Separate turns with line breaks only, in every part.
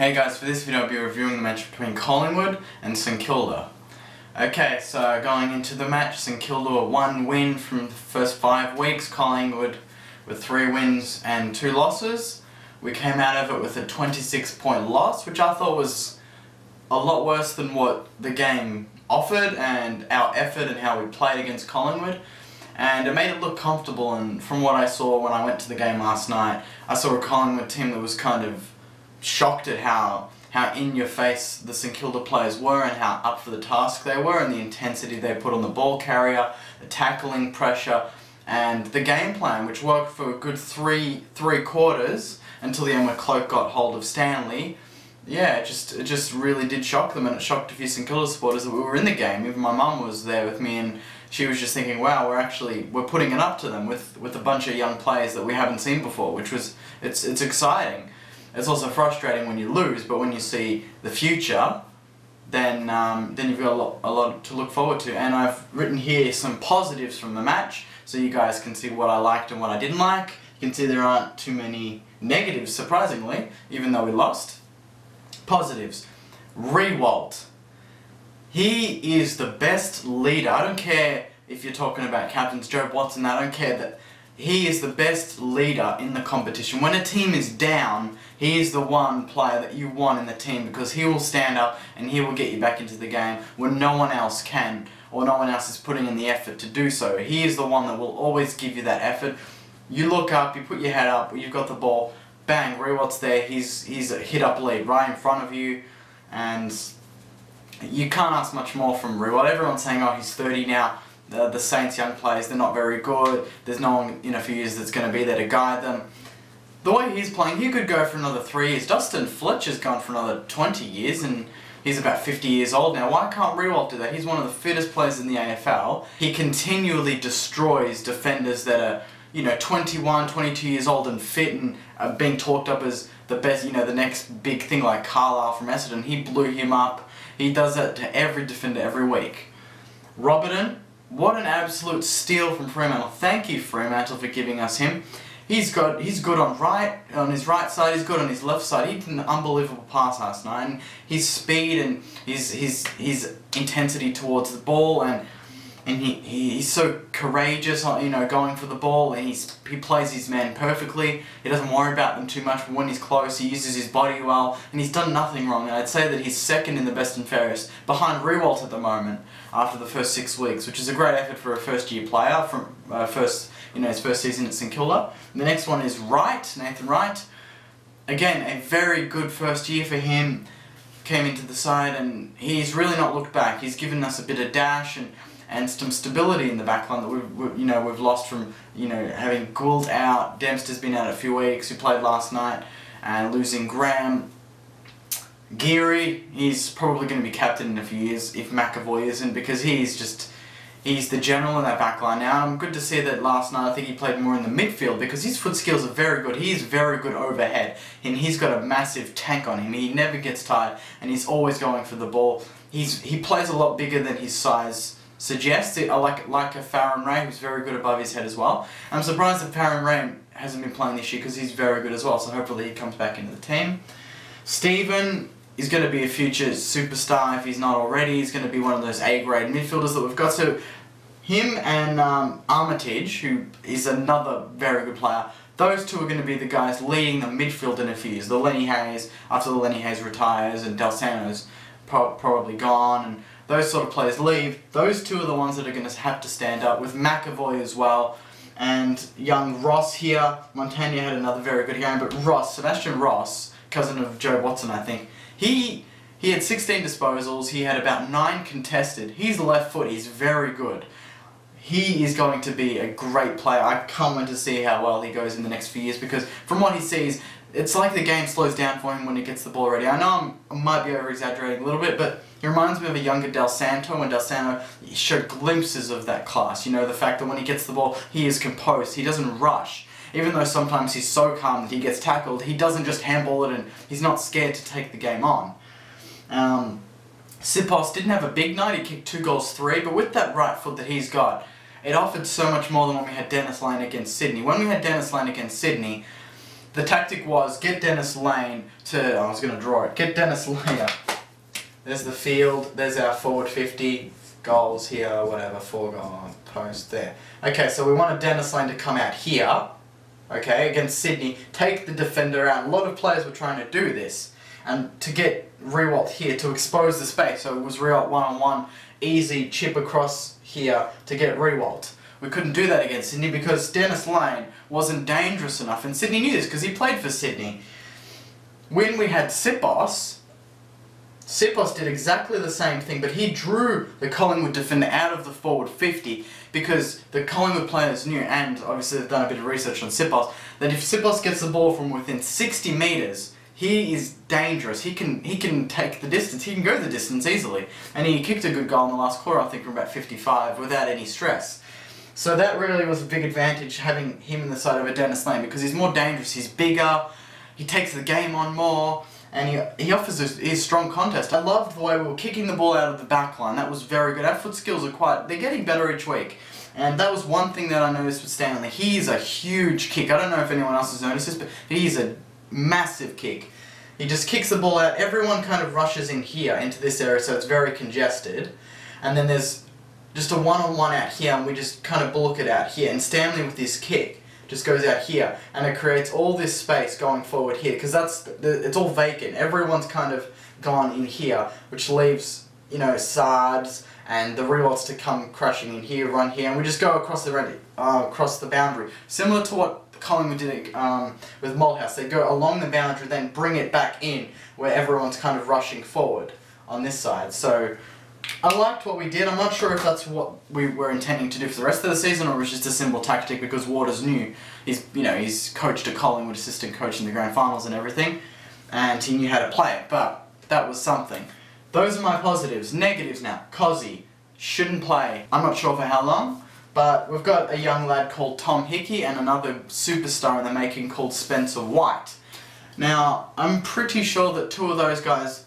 Hey guys, for this video I'll be reviewing the match between Collingwood and St Kilda. Okay, so going into the match, St Kilda were 1 win from the first 5 weeks, Collingwood with 3 wins and 2 losses. We came out of it with a 26-point loss, which I thought was a lot worse than what the game offered and our effort and how we played against Collingwood. And it made it look comfortable, and from what I saw when I went to the game last night, I saw a Collingwood team that was kind of shocked at how in-your-face the St Kilda players were and how up for the task they were, and the intensity they put on the ball carrier, the tackling pressure, and the game plan, which worked for a good three quarters until the end where Cloak got hold of Stanley. Yeah, it just really did shock them, and it shocked a few St Kilda supporters that we were in the game. Even my mum was there with me, and she was just thinking, wow, we're putting it up to them with a bunch of young players that we haven't seen before, which was, it's exciting. It's also frustrating when you lose, but when you see the future, then you've got a lot to look forward to. And I've written here some positives from the match, so you guys can see what I liked and what I didn't like. You can see there aren't too many negatives, surprisingly, even though we lost. Positives. Riewoldt. He is the best leader. I don't care if you're talking about captains Joe Watson, I don't care that he is the best leader in the competition. When a team is down, he is the one player that you want in the team, because he will stand up and he will get you back into the game when no one else can, or no one else is putting in the effort to do so. He is the one that will always give you that effort. You look up, you put your head up, you've got the ball, bang, Riewoldt's there, he's a hit-up lead right in front of you, and you can't ask much more from Riewoldt. Everyone's saying, oh, he's 30 now. The Saints young players, they're not very good. There's no one in a few years that's going to be there to guide them. The way he's playing, he could go for another 3 years. Dustin Fletcher's gone for another 20 years, and he's about 50 years old now. Why can't Riewoldt do that? He's one of the fittest players in the AFL. He continually destroys defenders that are, 21, 22 years old and fit and are being talked up as the best, the next big thing, like Carlisle from Essendon. He blew him up. He does that to every defender every week. Robertson, what an absolute steal from Fremantle. Thank you, Fremantle, for giving us him. He's good on his right side, he's good on his left side. He did an unbelievable pass last night, and his speed and his intensity towards the ball, and he's so courageous, going for the ball, and he plays his man perfectly. He doesn't worry about them too much, but when he's close, he uses his body well, and he's done nothing wrong. And I'd say that he's second in the best and fairest, behind Riewoldt at the moment, after the first 6 weeks, which is a great effort for a first-year player from his first season at St Kilda. The next one is Nathan Wright. Again, a very good first year for him. Came into the side, and he's really not looked back. He's given us a bit of dash and some stability in the backline that we've lost from having Gould out. Dempster's been out a few weeks, who played last night, and losing Graham. Geary, he's probably going to be captain in a few years if McAvoy isn't, because he's the general in that backline now. I'm good to see that last night I think he played more in the midfield, because his foot skills are very good. He is very good overhead, and he's got a massive tank on him. He never gets tired, and he's always going for the ball. He plays a lot bigger than his size suggests. Like a Farron Ray, who's very good above his head as well. I'm surprised that Farron Ray hasn't been playing this year, because he's very good as well, so hopefully he comes back into the team. Stephen is going to be a future superstar if he's not already. He's going to be one of those A-grade midfielders that we've got. So him and Armitage, who is another very good player, those two are going to be the guys leading the midfield in a few years. The Lenny Hayes, after the Lenny Hayes retires and Del Santo's probably gone, and those sort of players leave, those two are the ones that are going to have to stand up, with McAvoy as well. And young Ross here, Montagna had another very good game, but Sebastian Ross, cousin of Joe Watson, I think, he had 16 disposals, he had about 9 contested. His left foot is very good. He is going to be a great player. I can't wait to see how well he goes in the next few years, because from what he sees, it's like the game slows down for him when he gets the ball ready. I know I might be over-exaggerating a little bit, but he reminds me of a younger Del Santo, and Del Santo showed glimpses of that class. The fact that when he gets the ball, he is composed, he doesn't rush. Even though sometimes he's so calm that he gets tackled, he doesn't just handball it, and he's not scared to take the game on. Sipos didn't have a big night, he kicked 2 goals 3, but with that right foot that he's got, it offered so much more than when we had Dennis Lane against Sydney. When we had Dennis Lane against Sydney, the tactic was get Dennis Lane to, I was going to draw it, get Dennis Lane, there's the field, there's our forward 50, goals here, whatever, 4 goal post there. Okay, so we wanted Dennis Lane to come out here, okay, against Sydney, take the defender out. A lot of players were trying to do this, and to get Riewoldt here to expose the space, so it was Riewoldt one-on-one, easy chip across here to get Riewoldt. We couldn't do that against Sydney because Dennis Lane wasn't dangerous enough, and Sydney knew this because he played for Sydney. When we had Sipos did exactly the same thing, but he drew the Collingwood defender out of the forward 50 because the Collingwood players knew, and obviously they've done a bit of research on Sipos, that if Sipos gets the ball from within 60 metres, he is dangerous. He can take the distance. He can go the distance easily. And he kicked a good goal in the last quarter, I think, from about 55 without any stress. So that really was a big advantage, having him in the side of a Dennis Lane, because he's more dangerous, he's bigger, he takes the game on more, and he offers his strong contest. I loved the way we were kicking the ball out of the back line. That was very good. Our foot skills are they're getting better each week. And that was one thing that I noticed with Stanley. He's a huge kick. I don't know if anyone else has noticed this, but he's a massive kick. He just kicks the ball out. Everyone kind of rushes in here, into this area, so it's very congested. And then there's just a one-on-one out here, and we just kind of bullock it out here. And Stanley with this kick just goes out here, and it creates all this space going forward here, because it's all vacant. Everyone's kind of gone in here, which leaves, you know, Sards and the Riewolds to come crashing in here, run here, and we just go across the boundary. Similar to what Collingwood did with Malthouse. They go along the boundary, then bring it back in, where everyone's kind of rushing forward on this side. So I liked what we did. I'm not sure if that's what we were intending to do for the rest of the season, or it was just a simple tactic because Waters knew. He's coached a Collingwood assistant coach in the grand finals and everything, and he knew how to play it, but that was something. Those are my positives. Negatives now. Cozzy shouldn't play. I'm not sure for how long, but we've got a young lad called Tom Hickey and another superstar in the making called Spencer White. Now, I'm pretty sure that two of those guys,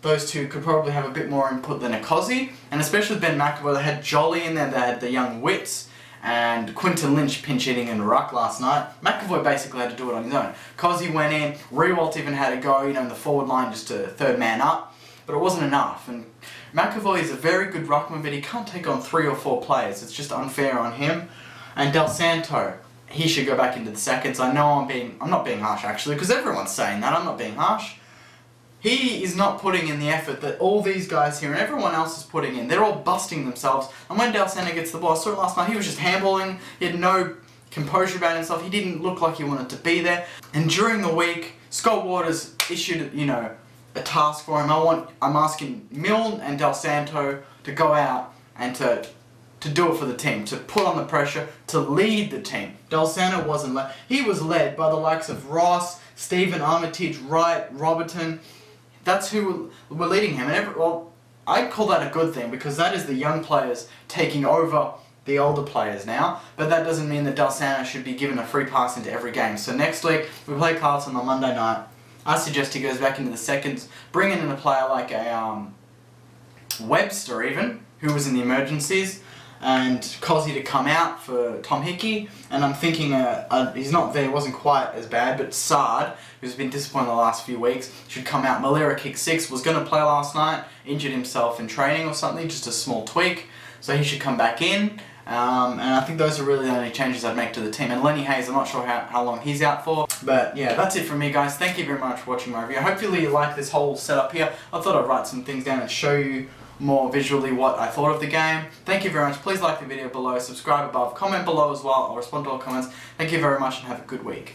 those two could probably have a bit more input than a Cozzy, and especially Ben McAvoy. They had Jolly in there, they had the young Wits, and Quinton Lynch pinch-hitting in ruck last night. McAvoy basically had to do it on his own. Cozzy went in, Riewoldt even had a go, you know, in the forward line just to third man up, but it wasn't enough. And McAvoy is a very good ruckman, but he can't take on 3 or 4 players. It's just unfair on him. And Del Santo, he should go back into the seconds. I know I'm not being harsh actually, because everyone's saying that. I'm not being harsh. He is not putting in the effort that all these guys here and everyone else is putting in. They're all busting themselves. And when Del Santo gets the ball, I saw it last night, he was just handballing. He had no composure about himself. He didn't look like he wanted to be there. And during the week, Scott Waters issued, you know, a task for him. I'm asking Milne and Del Santo to go out and to do it for the team, to put on the pressure, to lead the team. Del Santo wasn't led. He was led by the likes of Ross, Stephen Armitage, Wright, Robertson. That's who were leading him. And well, I'd call that a good thing, because that is the young players taking over the older players now. But that doesn't mean that Del Santo should be given a free pass into every game. So next week, we play Carlton on Monday night. I suggest he goes back into the seconds, bringing in a player like a Webster even, who was in the emergencies, and Cozzy to come out for Tom Hickey. And I'm thinking he's not there, wasn't quite as bad, but Sard, who's been disappointed the last few weeks, should come out. Malera kicked 6, was going to play last night, injured himself in training or something, just a small tweak, so he should come back in. And I think those are really the only changes I'd make to the team. And Lenny Hayes, I'm not sure how long he's out for. But yeah, that's it from me, guys. Thank you very much for watching my review. Hopefully you like this whole setup here. I thought I'd write some things down and show you more visually what I thought of the game. Thank you very much. Please like the video below, subscribe above, comment below as well. I'll respond to all comments. Thank you very much and have a good week.